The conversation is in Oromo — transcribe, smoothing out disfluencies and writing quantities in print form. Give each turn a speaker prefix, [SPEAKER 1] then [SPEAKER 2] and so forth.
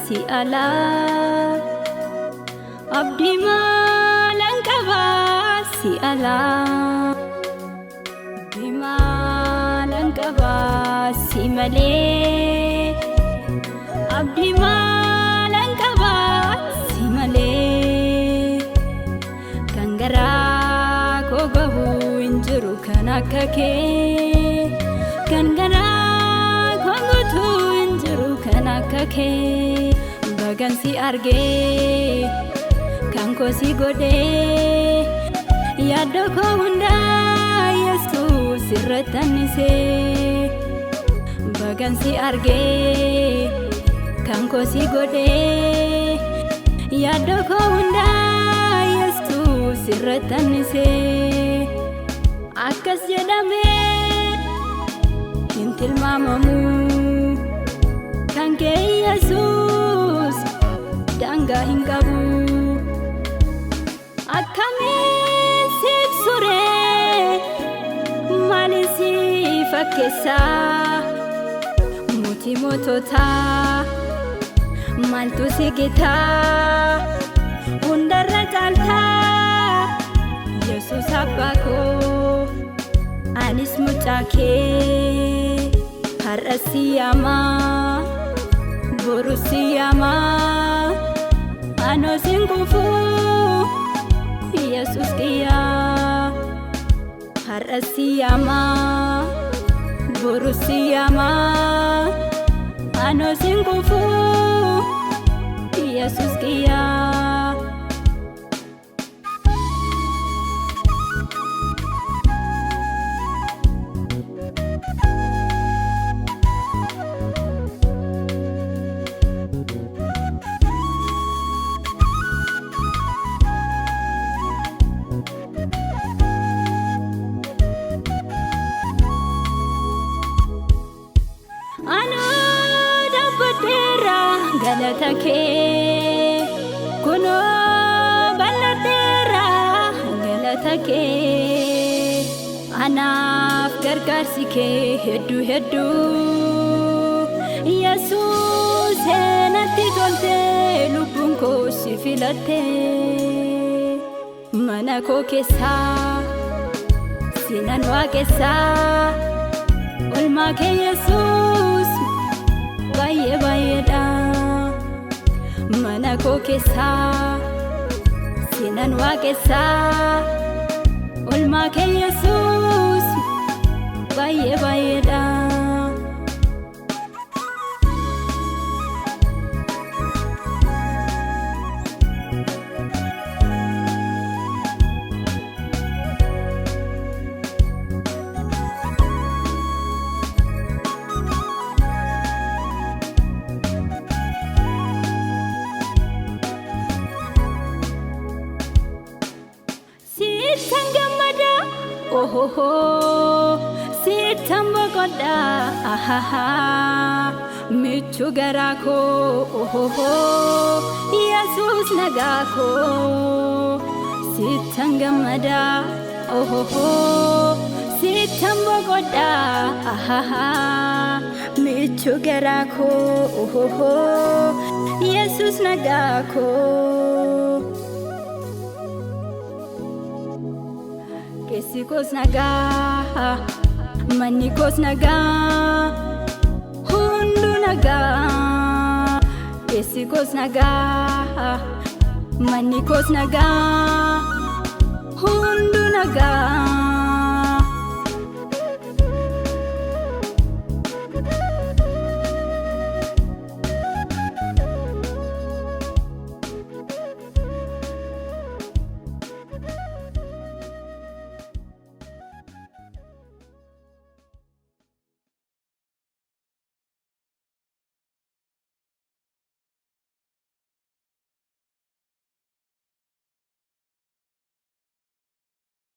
[SPEAKER 1] si ala abdi malan qaba si ala abdi malan qaba si male abdi malan qaba si male kangara ko gahu injiru kana kake kangara ko gutu injiru kana kake bagan si arge kanko si gode yaddo ko hundaa yesus sirratanise bagan si arge kanko si gode yaddo ko hundaa yesus sirratanise akkas jedhame intilmaamamu kanke yesus danga hin qabu akkamiin siif sure maaliin si fakkeessa mootii moototaa maaltu si gita hundarra caaltaa yesus abbaa koo anis mucaa kee har'a si yaamaa boru si yaamaa anoo sin kufuu yesus kiya har'a si yaamaa boru si yaamaa anoo sin kufuu yesus kiya galatake kuno baladera galatake anaaf gargaarsi kee heddu yesus natti tolte lubbuun koo si filatte mana koo keessa sinan waaqessa olmaa kee yesus baay'eedha mana koo keessa sinan waaqessa olmaa kee yesus baay'eedha ohoho sitambo koda ahaha michu garako ohoho yesus nagako sitangamada ohoho sitambo koda ahaha michu garako ohoho yesus nagako Kesikos naga, manikos naga, hundu naga. Kesikos naga, manikos naga, hundu naga.